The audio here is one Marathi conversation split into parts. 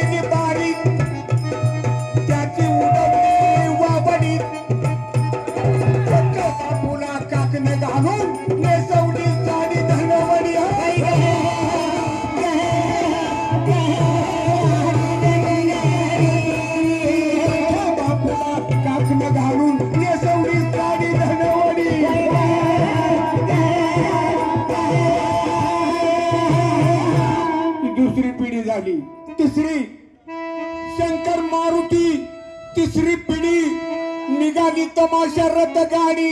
बारीक बारीक त्याची उडवली वावडी बापूला काकणे घालून नेसवली साडी धनवडी बापूला काकणे घालून नेसवली साडी धनवडी दुसरी पिढी झाली तिसरी शंकर मारुती तिसरी पिढी निघाली तमाशा रथ गाडी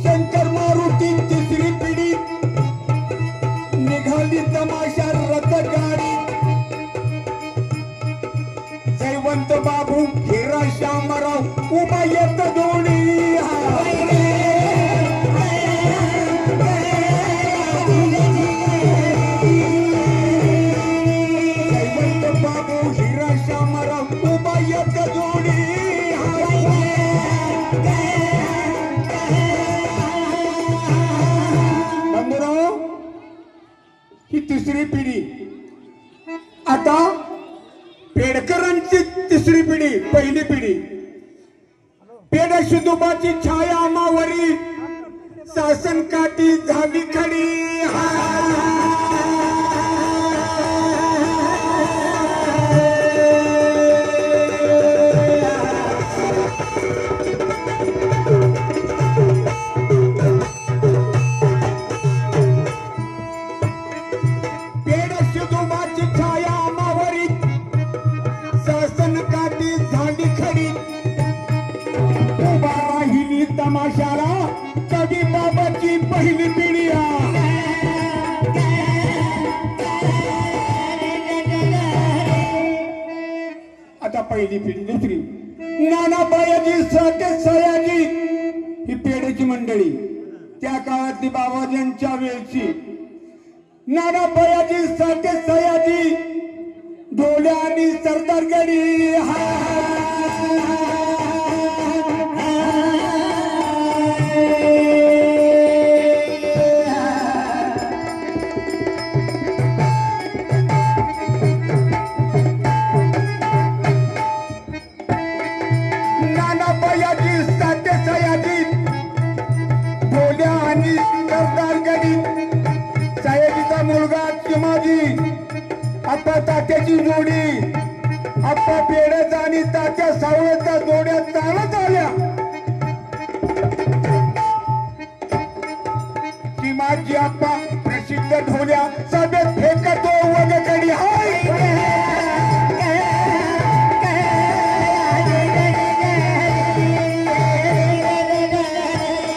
शंकर मारुती तिसरी पिढी निघाली तमाशा रथ गाडी जयवंत बाबू हिरा श्यामराव उभा येत दोन्ही जयवंत बाबू हिरा श्यामराव उभा येत दोन्ही बंधुराव ही तिसरी पिढी आता पेडकरांची तिसरी पिढी पहिली पिढी पेड शिदुबाची छाया आमावरी शासन काठी झाली खडी पेड शिदुबाची छाया आमावरी शासन काठी झाली खडी उभा राहिली तमाशाला कवी बाबाची पहिली पिढी आता पहिली पिढी दुसरी नानाबायाजी साठे सयाजी ही पेढ्याची मंडळी त्या काळातली बाबाजींच्या वेळची नानाबायाजी साठे सयाजी ढोल्या आणि सरदार गडी नानाबायाजी साठे सयाजी ढोल्या आणि सरदार गडी सयाजीचा मुलगा चिमाजी आप्पा तात्याची जोडी आप्पा पेड्याचा आणि तात्या सावळ्याच्या जोड्या चालत आल्या चिमाजी आप्पा प्रसिद्ध ढोल्या सभेत फेकतो वगकडी हाय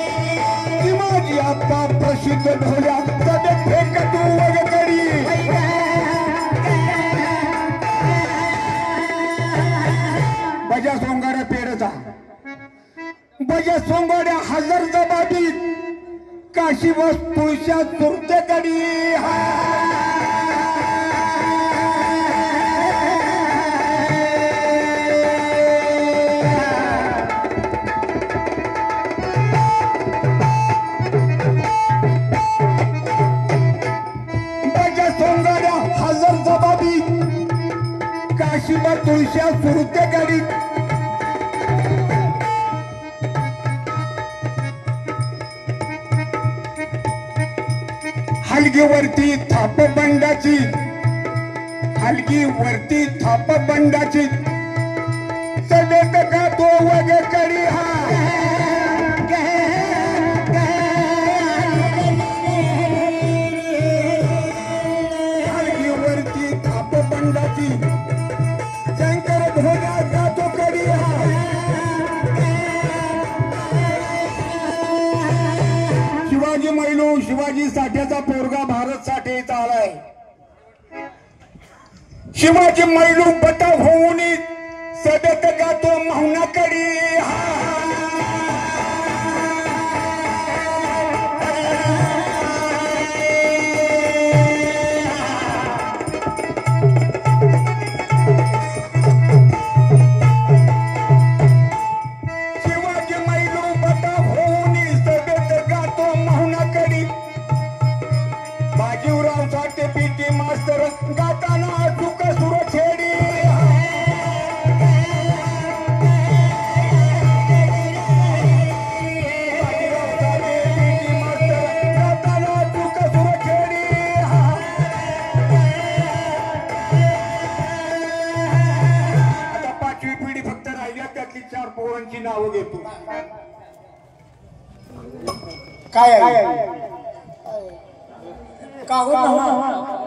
चिमाजी आप्पा प्रसिद्ध ढोल्या सभेत फेकतो वगकडी बजा सोंगाड्या पेडचा बजा सोंगाड्या हजार जबाबी काशी बस तुळशा तुर्तेकडी बजा सोंगाड्या हजार जबाबी काशी बस तुळशा तुर्तेकडी हलगीवरती थाप बंडाची हलगीवरती थाप बंडाची सडेत का तो वगकडी हलगीवरती थाप बंडाची शंकर भोला गातो कडी शिवाजी मैलू शिवाजी साठ्याचा पोरगा भारत साठे चालाय शिवाजी मैलू बटा होऊन सदत गातो मौनाकडी काय आहे कागद नव्हता